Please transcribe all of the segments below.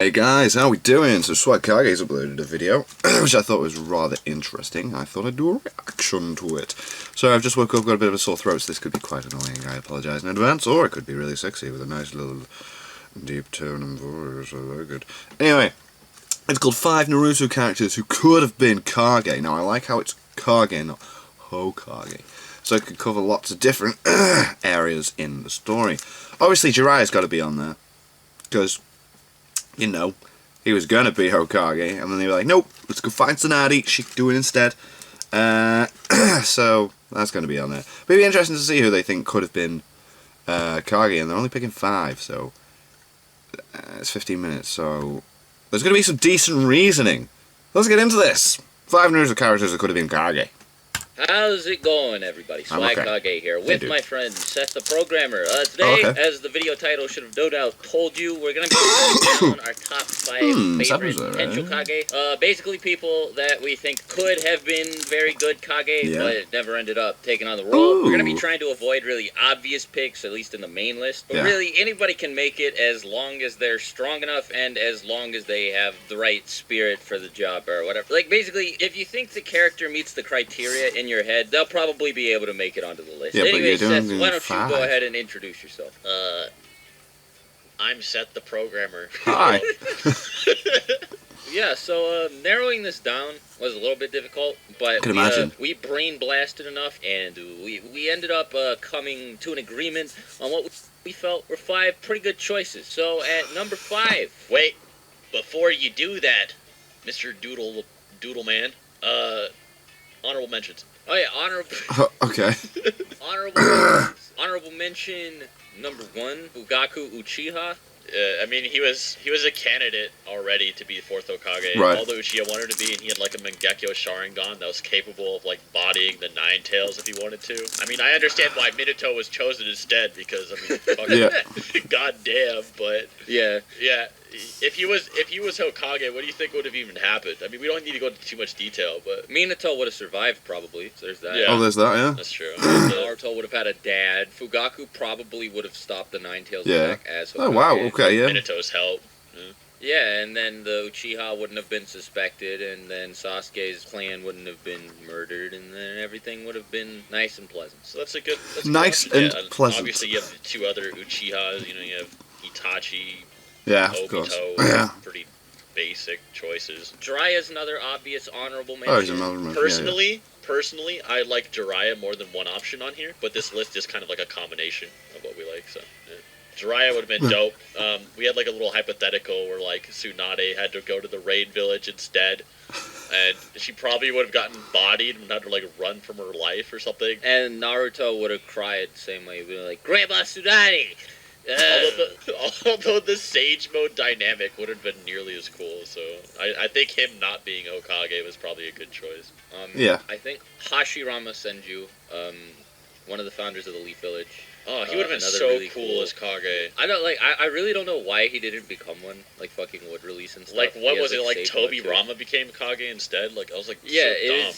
Hey guys, how we doing? So Swagkage's uploaded a video, which I thought was rather interesting. I thought I'd do a reaction to it. So I've just woke up, got a bit of a sore throat, so this could be quite annoying. I apologise in advance, or it could be really sexy with a nice little deep tone and voice, so very good. Anyway, it's called 5 Naruto characters who could have been Kage. Now I like how it's Kage, not Hokage. So it could cover lots of different areas in the story. Obviously Jiraiya's got to be on there, because, you know, he was going to be Hokage, and then they were like, nope, let's go find Tsunade, she can do it instead. So that's going to be on there. But it'd be interesting to see who they think could have been Kage, and they're only picking 5, so it's 15 minutes, so there's going to be some decent reasoning. Let's get into this. 5 Naruto characters that could have been Kage. How's it going, everybody? Swagkage here with my friend Seththeprogrammer. Today, as the video title should have no doubt told you, we're going to be down our top 5 favorite Zabuza, potential Kage. Basically people that we think could have been very good Kage, but never ended up taking on the role. We're going to be trying to avoid really obvious picks, at least in the main list. But really, anybody can make it as long as they're strong enough and as long as they have the right spirit for the job or whatever. Like, basically, if you think the character meets the criteria in your head, they'll probably be able to make it onto the list. Yeah, anyway, Seth, why don't you go ahead and introduce yourself? I'm Seththeprogrammer. Hi. Yeah, so narrowing this down was a little bit difficult, but we brain blasted enough, and we ended up coming to an agreement on what we felt were 5 pretty good choices. So at number 5, wait, before you do that, Mr. Doodle Man, honorable mentions. Oh yeah, honorable. Okay. honorable mention number 1, Fugaku Uchiha. I mean, he was a candidate already to be the 4th Hokage. Right. All the Uchiha wanted to be, and he had like a Mangekyo Sharingan that was capable of like bodying the 9 tails if he wanted to. I mean, I understand why Minato was chosen instead because I mean, fucking goddamn, but yeah. If he was Hokage, what do you think would have even happened? I mean, we don't need to go into too much detail, but Minato would have survived probably. So there's that. Yeah. Oh, there's that. Yeah. That's true. Naruto would have had a dad. Fugaku probably would have stopped the 9 tails back as Hokage. Oh wow. Okay. Yeah. Minato's help. Yeah, and then the Uchiha wouldn't have been suspected, and then Sasuke's clan wouldn't have been murdered, and then everything would have been nice and pleasant. So that's a good. Nice and pleasant. Obviously, you have the 2 other Uchihas. You know, you have Itachi. Yeah, Obito, of course. Pretty basic choices. Jiraiya's another obvious honorable mention. Oh, he's another mention. Personally, I like Jiraiya more than one option on here, but this list is kind of like a combination of what we like. So, Jiraiya would have been dope. We had like a little hypothetical where like Tsunade had to go to the raid village instead, and she probably would have gotten bodied and had to like run from her life or something. And Naruto would have cried the same way, being like, "Grandma Tsunade!" Although the Sage Mode dynamic wouldn't have been nearly as cool, so I think him not being Hokage was probably a good choice. I think Hashirama Senju, one of the founders of the Leaf Village. Oh, he would have been so really cool as Kage. I really don't know why he didn't become one, like fucking wood release and stuff. Like, what was it, like Tobirama became Kage instead? Like, I was like, yeah, so dumb.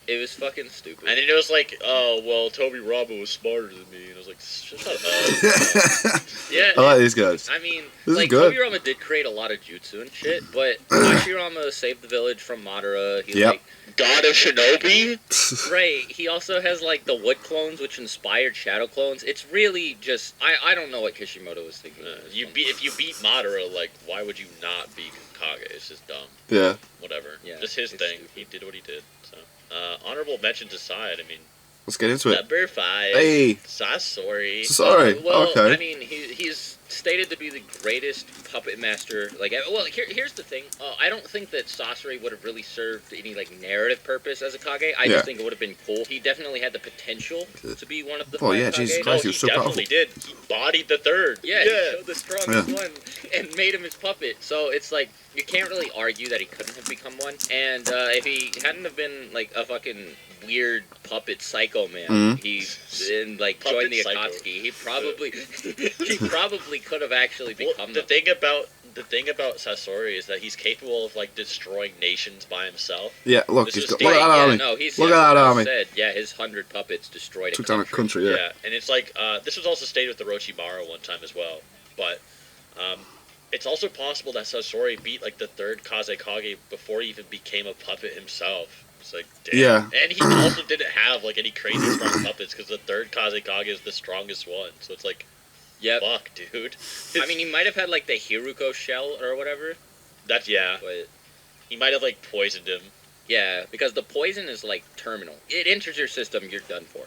It was fucking stupid. And then it was like, oh, well, Tobirama was smarter than me. And I was like, shut up. Yeah. I like these guys. I mean, this like, Tobirama did create a lot of jutsu and shit, but Hashirama saved the village from Madara. He, like, God of Shinobi? Right. He also has, like, the wood clones, which inspired shadow clones. It's really just... I don't know what Kishimoto was thinking. If you beat Madara, like, why would you not be Kage? It's just dumb. Yeah. Whatever. Yeah, just his thing. Stupid. He did what he did, so... honorable mentions aside, I mean... Let's get into it. Number 5. Hey! Sasori. Well, okay. I mean, he's stated to be the greatest puppet master. Like, well, here's the thing. I don't think that Sasori would have really served any, like, narrative purpose as a Kage. I just think it would have been cool. He definitely had the potential to be one of the 5 Kage. Jesus Christ, he was so powerful. He definitely did. He bodied the 3rd. Yeah, he showed the strongest one and made him his puppet. So it's like, you can't really argue that he couldn't have become one. And if he hadn't have been, like, a fucking weird puppet psycho man, he joined the Akatsuki, he probably could have actually become the thing about Sasori is that he's capable of like destroying nations by himself. Yeah, look, look at that army. Look at that army. His 100 puppets destroyed took down a country. Yeah, and it's like this was also stated with the Orochimaru one time as well. But It's also possible that Sasori beat like the third Kage before he even became a puppet himself. It's like, damn. Yeah. And he also didn't have like any crazy strong puppets because the third Kage is the strongest one. So it's like, yep. Fuck, dude. I mean, he might have had like the Hiruko shell or whatever. That's yeah. But he might have like poisoned him. Yeah, because the poison is like terminal. It enters your system, you're done for.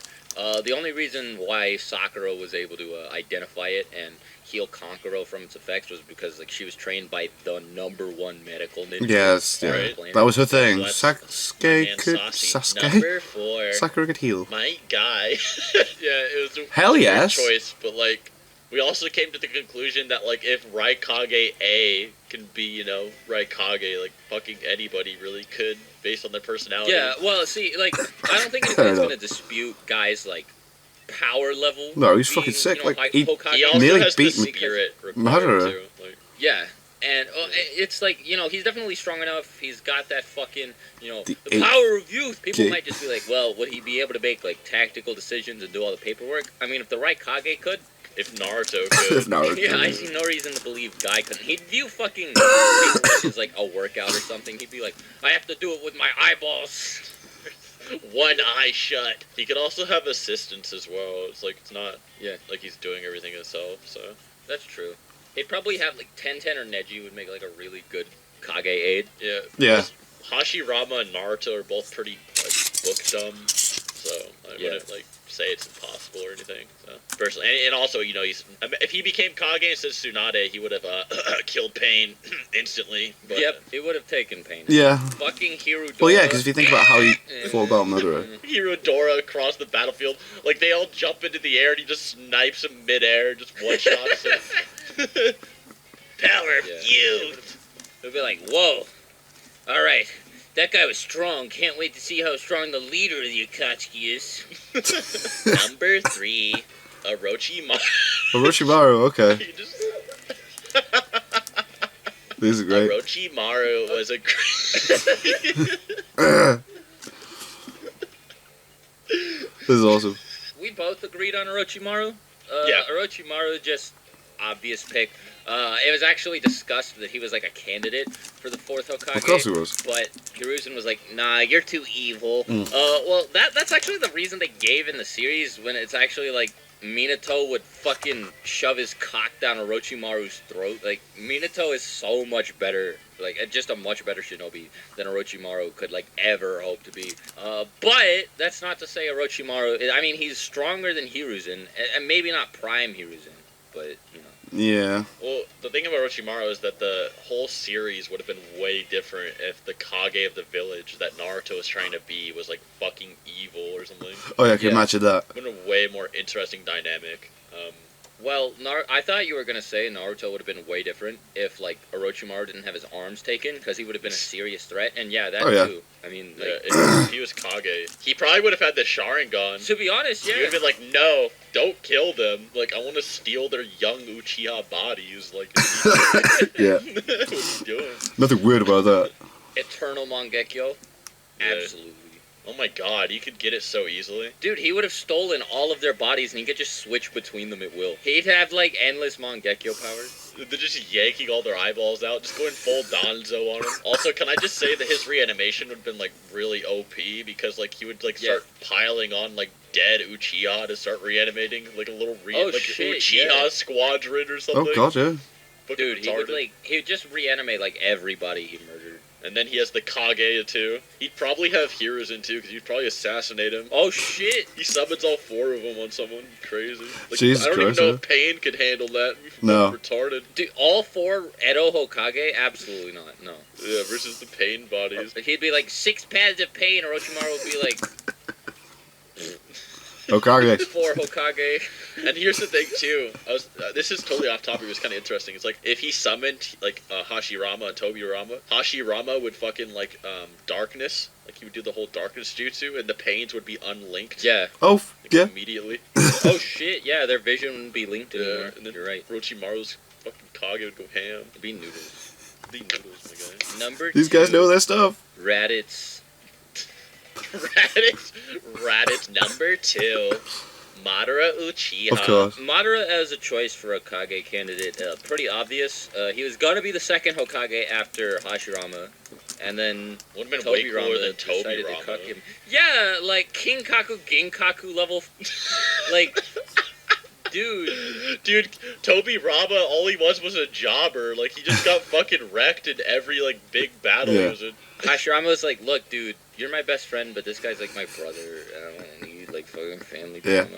The only reason why Sakura was able to identify it and heal Kankuro from its effects was because like she was trained by the #1 medical ninja. Yes, yeah. Right. That was her thing. So Sasuke Number 4. Sakura could heal. My guy. Yeah, it was a Hell weird yes. choice, but like we also came to the conclusion that like if Raikage A can be, you know, Raikage, like fucking anybody really could based on their personality. Yeah, well, see, like I don't think anybody's gonna dispute guys like power level. No, he's fucking sick. You know, like he also nearly has beat the me. spirit Madara. too. Like, yeah. And it's like, you know, he's definitely strong enough. He's got that fucking, you know, the eight power of youth. People K. might just be like, well, would he be able to make, like, tactical decisions and do all the paperwork? I mean, if the right Kage could. if Naruto could. If Naruto Yeah, I could. see no reason to believe Guy couldn't. He'd view fucking paperwork as, like, a workout or something. He'd be like, I have to do it with my eyeballs. One eye shut. He could also have assistants as well. It's like, it's not Yeah. like he's doing everything himself, so. That's true. He'd probably have, like, Tenten or Neji would make, like, a really good Kage aid. Yeah. Yeah. Hashirama and Naruto are both pretty, like, book dumb, so I wouldn't, like, say it's impossible or anything, so. Personally, and also, you know, if he became Kage instead of Tsunade, he would have, killed Pain instantly. But, Yep, he would have taken Pain. Yeah. Fucking Hirudora. Well, yeah, because if you think about how he fought about Madara. Hirudora across the battlefield, like, they all jump into the air and he just snipes him mid-air, just one-shots him. Power of youth! They'll be like, whoa, alright, that guy was strong, can't wait to see how strong the leader of the Akatsuki is. Number 3, Orochimaru. Orochimaru, okay. He just- This is great. Orochimaru was a This is awesome. We both agreed on Orochimaru. Yeah. Orochimaru, just obvious pick. It was actually discussed that he was like a candidate for the 4th Hokage. Of course he was. But Hiruzen was like, nah, you're too evil. Mm. Well, that's actually the reason they gave in the series, when it's actually like Minato would fucking shove his cock down Orochimaru's throat. Like, Minato is so much better, like, just a much better shinobi than Orochimaru could, like, ever hope to be. But that's not to say Orochimaru, I mean, he's stronger than Hiruzen, and maybe not prime Hiruzen, but, you know. Yeah. Well, the thing about Orochimaru is that the whole series would have been way different if the Kage of the village that Naruto was trying to be was like fucking evil or something. Oh yeah, I can Yeah. imagine that. It would have been a way more interesting dynamic. Well, I thought you were going to say Naruto would have been way different if, like, Orochimaru didn't have his arms taken, because he would have been a serious threat, and yeah, that too. I mean, like, If he was Kage, he probably would have had the Sharingan. to be honest, He would yeah. have been like, no, don't kill them. Like, I want to steal their young Uchiha bodies. Like, Yeah. what are you doing? Nothing weird about that. Eternal Mangekyo. Yeah. Absolutely. Oh my god, he could get it so easily. Dude, he would have stolen all of their bodies, and he could just switch between them at will. He'd have, like, endless Mangekyo powers. They're just yanking all their eyeballs out, just going full Danzo on him. Also, can I just say that his reanimation would have been, like, really OP, because, like, he would, like, start piling on, like, dead Uchiha to start reanimating, like a little shit, Uchiha yeah. squadron or something. Oh god, yeah. Fucking Dude, he retarded. would just reanimate, like, everybody he murdered. And then he has the Kage, too. He'd probably have Hiruzen, too, because he'd probably assassinate him. Oh, shit! He summons all 4 of them on someone. Crazy. Like, Jesus I don't Christ, even know yeah. if Pain could handle that. No. Retarded. Dude, all 4 Edo Hokage? Absolutely not, no. Yeah, versus the Pain bodies. Like, he'd be like, 6 pads of pain, Orochimaru would be like, Hokage. 4 Hokage. And here's the thing, too. This is totally off topic. It was kind of interesting. It's like, if he summoned, like, Hashirama and Tobirama, Hashirama would fucking, like, darkness. Like, he would do the whole darkness jutsu, and the Pains would be unlinked. Yeah. Oh, Like, yeah. immediately. Oh, shit, yeah, their vision wouldn't be linked Yeah, anymore. and then You're right. Orochimaru's fucking Kage would go ham. It'd be noodles. The noodles, my guy. Number These 2. guys know their stuff. Raditz. Raditz number 2. Madara Uchiha. Of course. Madara as a choice for a Kage candidate, pretty obvious. He was gonna be the second Hokage after Hashirama, and then would have been way cooler than decided to cuck Tobirama. him. Yeah, like Kinkaku, Ginkaku level, like, dude, Tobirama, all he was a jobber. Like, he just got fucking wrecked in every like big battle he was in. Hashirama was like, look, dude, you're my best friend, but this guy's like my brother, and I don't need like fucking family drama.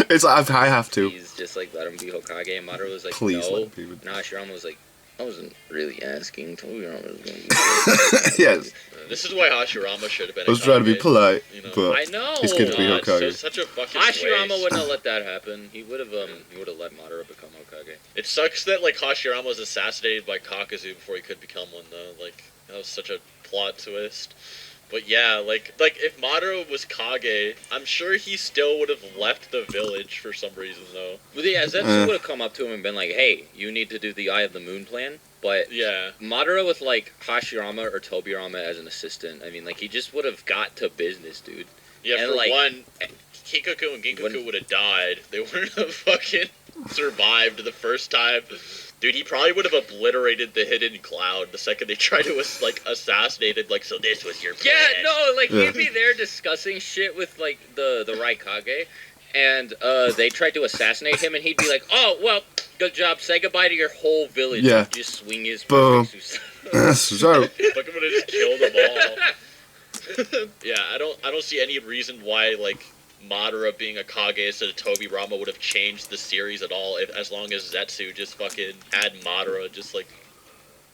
It's like, I have to. He's just like, let him be Hokage, and Madara was like, Please no. let him be. And Hashirama was like, I wasn't really asking. Tobirama was going to be Yes. This is why Hashirama should have been. I was trying to be polite, but I know. he's good to be Hokage. So such a fucking Hashirama waste. wouldn't have let that happen. He would have let Madara become Hokage. It sucks that like Hashirama was assassinated by Kakazu before he could become one though. Like that was such a plot twist. But yeah, like if Madara was Kage, I'm sure he still would have left the village for some reason though. Well, yeah, Zetsu would have come up to him and been like, "Hey, you need to do the Eye of the Moon plan." But yeah, Madara with like Hashirama or Tobirama as an assistant, I mean, like he just would have got to business, dude. Yeah, and for like, one, Kikaku and Ginkaku would have died. They wouldn't have fucking survived the first time. Dude, he probably would have obliterated the hidden cloud the second they tried to like assassinate him. Like, so this was your plan. Yeah, no, like he'd be there discussing shit with like the Raikage, and they tried to assassinate him, and he'd be like, "Oh, well, good job. Say goodbye to your whole village." Yeah. And just swing his Boom. so. So, Like I'm gonna just kill them all. Yeah, I don't see any reason why like Madara being a Kage instead of Tobirama would have changed the series at all. As long as Zetsu just fucking had Madara just like,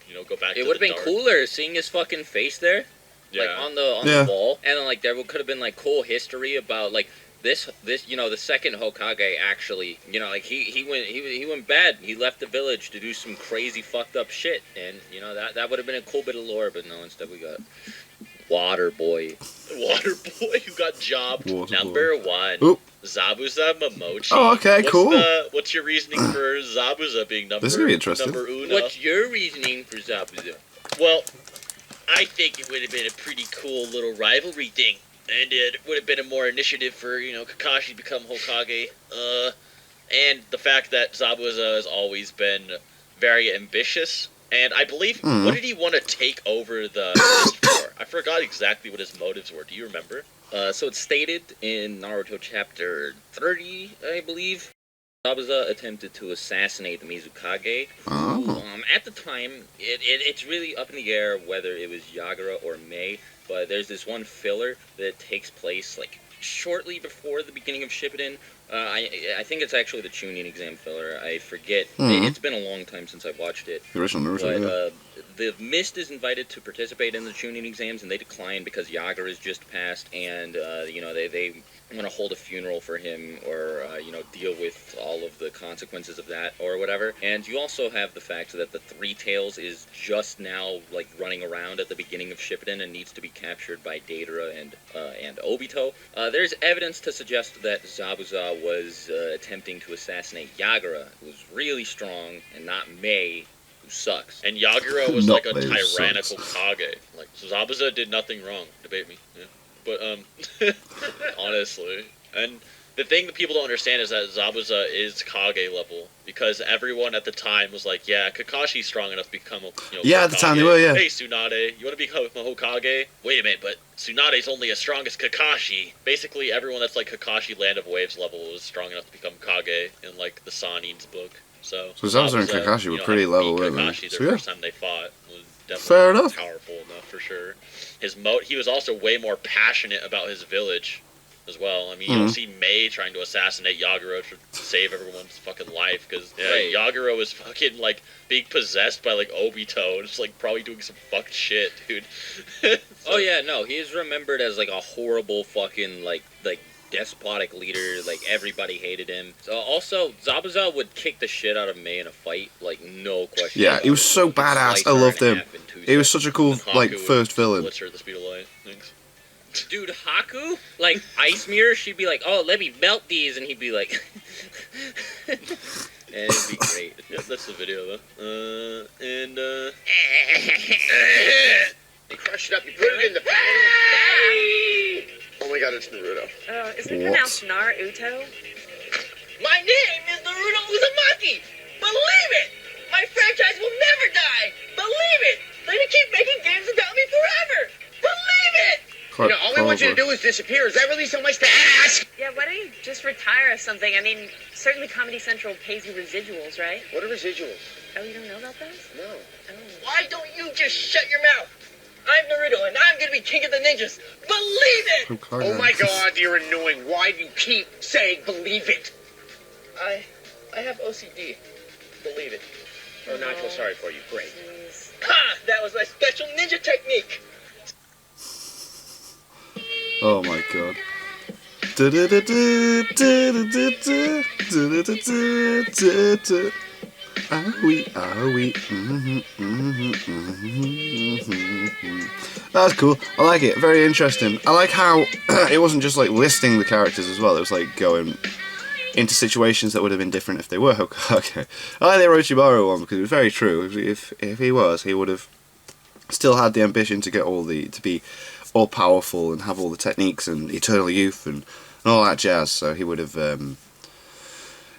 you know, go back. It to would have the been dark. cooler seeing his fucking face there, Yeah. like on the wall, and then like there could have been like cool history about like this you know the second Hokage actually, you know, like he went bad. He left the village to do some crazy fucked up shit, and you know that would have been a cool bit of lore. But no, instead we got Water Boy. Water Boy who got jobbed. Number 1. Oop. Zabuza Momochi. Oh, okay, cool. What's your reasoning for Zabuza being number? This is gonna be interesting. Number uno? What's your reasoning for Zabuza? Well, I think it would have been a pretty cool little rivalry thing, and it would have been a more initiative for Kakashi to become Hokage. And the fact that Zabuza has always been very ambitious. And I believe, what did he want to take over the mist for? I forgot exactly what his motives were. Do you remember? So it's stated in Naruto chapter 30, I believe. Zabuza attempted to assassinate the Mizukage. Oh. At the time, it's really up in the air whether it was Yagura or Mei, but there's this one filler that takes place like shortly before the beginning of Shippuden. I think it's actually the Chunin exam filler. I forget. It's been a long time since I watched it. The original Naruto, But the Mist is invited to participate in the Chunin exams, and they decline because Yagura has just passed, and they want to hold a funeral for him, or deal with all of the consequences of that, or whatever. And you also have the fact that the Three Tails is just now like running around at the beginning of Shippuden and needs to be captured by Deidara and Obito. There's evidence to suggest that Zabuza was attempting to assassinate Yagura, who's really strong, and not Mei, who sucks. And Yagura was like a Mei tyrannical sucks. Kage. Like, Zabuza did nothing wrong. Debate me. Yeah. But, honestly. And the thing that people don't understand is that Zabuza is Kage level. Because everyone at the time was like, yeah, Kakashi's strong enough to become Yeah, at the time they were, yeah. Hey, Tsunade, you want to become a Hokage? Wait a minute, but Tsunade's only as strong as Kakashi. Basically, everyone that's like Kakashi Land of Waves level was strong enough to become Kage in like the Sanin's book. So Zabuza and Kakashi were pretty level, weren't they? Kakashi the So, yeah. first time they fought was definitely Fair enough. powerful enough for sure. He was also way more passionate about his village as well. I mean, you don't see Mei trying to assassinate Yagura to save everyone's fucking life because Yagura was fucking like being possessed by like Obito and just like probably doing some fucked shit, dude. Oh yeah, no, he is remembered as like a horrible fucking like despotic leader. Like everybody hated him. So also, Zabuza would kick the shit out of Mei in a fight, like no question. Yeah, he was so badass. I loved him. He was such a cool like first villain. Blitz her at the speed of light. Thanks. Dude, Haku, like Ice Mirror, she'd be like, "Oh, let me melt these," and he'd be like, and it'd be great. Yeah, that's the video though. You crush it up, you put it in the pan. Oh my god, it's Naruto. Isn't it pronounced Naruto? name is Naruto Uzumaki. Believe it. My franchise will never die. Believe it. They're gonna keep making games about me forever. Believe it. You know, all we want you to do is disappear. Is that really so much to ask? Yeah, why don't you just retire or something? I mean, certainly Comedy Central pays you residuals, right? What are residuals? Oh, you don't know about those? No. Oh. Why don't you just shut your mouth? I'm Naruto, and I'm gonna be king of the ninjas. Believe it! Hokage. Oh my god, you're annoying. Why do you keep saying believe it? I have OCD. Believe it. Oh, now I feel sorry for you. Great. Jeez. Ha! That was my special ninja technique. Oh my god. That's cool. I like it. Very interesting. I like how it wasn't just like listing the characters as well. It was like going into situations that would have been different if they were Hokage. I like the Orochimaru one because it was very true. If he was, he would have still had the ambition to get to be all powerful and have all the techniques and eternal youth and all that jazz. So he would have,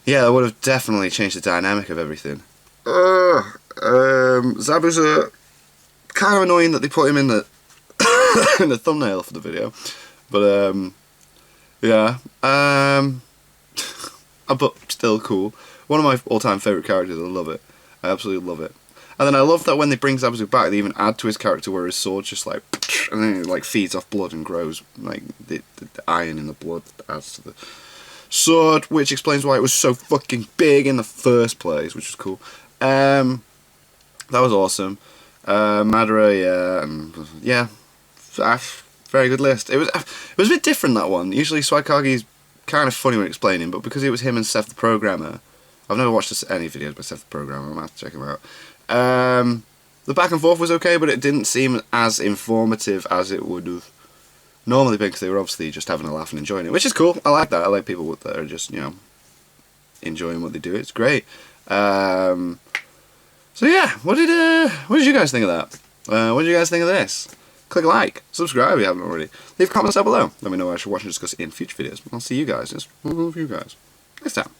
yeah, that would have definitely changed the dynamic of everything. Zabuza, kind of annoying that they put him in the in the thumbnail for the video, but yeah, but still cool. One of my all-time favourite characters. I love it. I absolutely love it. And then I love that when they bring Zabuza back, they even add to his character where his sword just like, and then it like feeds off blood and grows like the iron in the blood adds to the sword, which explains why it was so fucking big in the first place, which was cool. That was awesome. Madara, yeah, and yeah, very good list. It was a bit different, that one. Usually Swagkage's kind of funny when explaining, but because it was him and Seththeprogrammer, I've never watched any videos by Seththeprogrammer. I'm gonna have to check him out. The back and forth was okay, but it didn't seem as informative as it would have normally been, because they were obviously just having a laugh and enjoying it, which is cool. I like that. I like people that are just, you know, enjoying what they do. It's great. So yeah, what did you guys think of that? What did you guys think of this? Click a like, subscribe if you haven't already. Leave comments down below. Let me know what I should watch and discuss in future videos. I'll see you guys next time.